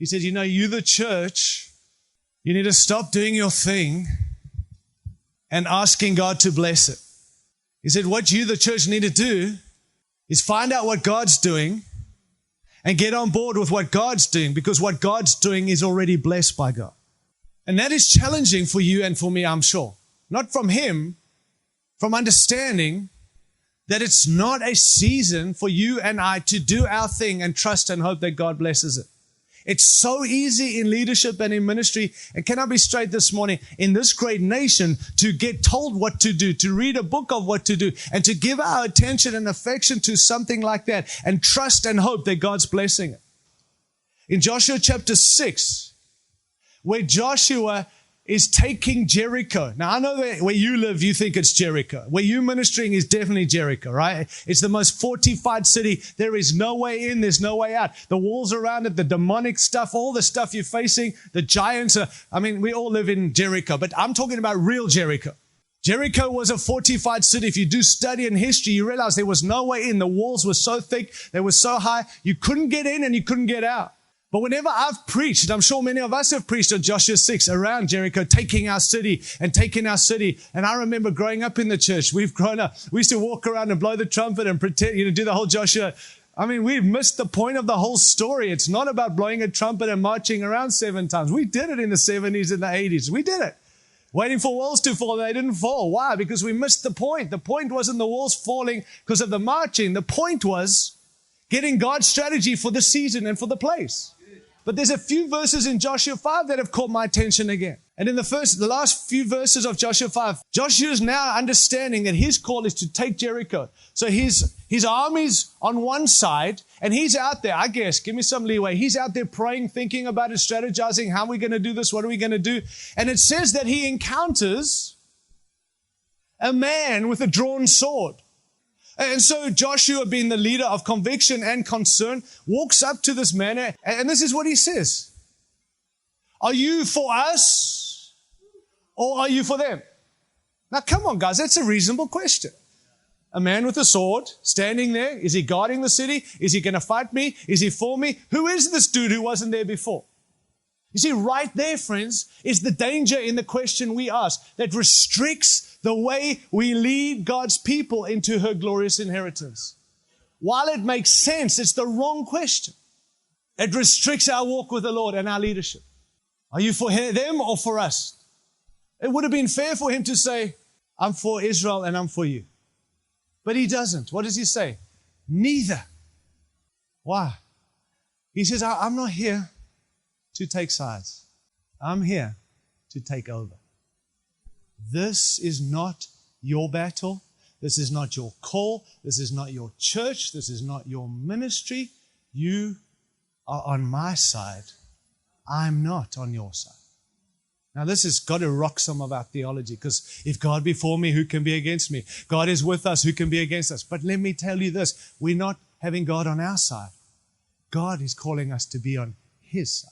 He said, you the church, you need to stop doing your thing and asking God to bless it. He said, what you, the church, need to do is find out what God's doing and get on board with what God's doing, because what God's doing is already blessed by God. And that is challenging for you and for me, I'm sure. Not from him, from understanding that it's not a season for you and I to do our thing and trust and hope that God blesses it. It's so easy in leadership and in ministry, and can I be straight this morning, in this great nation, to get told what to do, to read a book of what to do, and to give our attention and affection to something like that, and trust and hope that God's blessing it. In Joshua chapter 6, where Joshua is taking Jericho. Now, I know that where you live, you think it's Jericho. Where you're ministering is definitely Jericho, right? It's the most fortified city. There is no way in, there's no way out. The walls around it, the demonic stuff, all the stuff you're facing, the giants. We all live in Jericho, but I'm talking about real Jericho. Jericho was a fortified city. If you do study in history, you realize there was no way in. The walls were so thick, they were so high, you couldn't get in and you couldn't get out. But whenever I've preached, I'm sure many of us have preached on Joshua 6 around Jericho, taking our city. And I remember growing up in the church, we've grown up. We used to walk around and blow the trumpet and pretend, do the whole Joshua. We've missed the point of the whole story. It's not about blowing a trumpet and marching around 7 times. We did it in the 70s and the 80s. We did it. Waiting for walls to fall. They didn't fall. Why? Because we missed the point. The point wasn't the walls falling because of the marching. The point was getting God's strategy for the season and for the place. But there's a few verses in Joshua 5 that have caught my attention again. And in the last few verses of Joshua 5, Joshua is now understanding that his call is to take Jericho. So his army's on one side, and he's out there, I guess, give me some leeway. He's out there praying, thinking about it, strategizing. How are we going to do this? What are we going to do? And it says that he encounters a man with a drawn sword. And so Joshua, being the leader of conviction and concern, walks up to this man, and this is what he says. Are you for us, or are you for them? Now, come on, guys, that's a reasonable question. A man with a sword standing there, is he guarding the city? Is he going to fight me? Is he for me? Who is this dude who wasn't there before? You see, right there, friends, is the danger in the question we ask that restricts the way we lead God's people into her glorious inheritance. While it makes sense, it's the wrong question. It restricts our walk with the Lord and our leadership. Are you for them or for us? It would have been fair for him to say, I'm for Israel and I'm for you. But he doesn't. What does he say? Neither. Why? He says, I'm not here to take sides. I'm here to take over. This is not your battle. This is not your call. This is not your church. This is not your ministry. You are on my side. I'm not on your side. Now, this has got to rock some of our theology, because if God be for me, who can be against me? God is with us, who can be against us? But let me tell you this, we're not having God on our side. God is calling us to be on His side.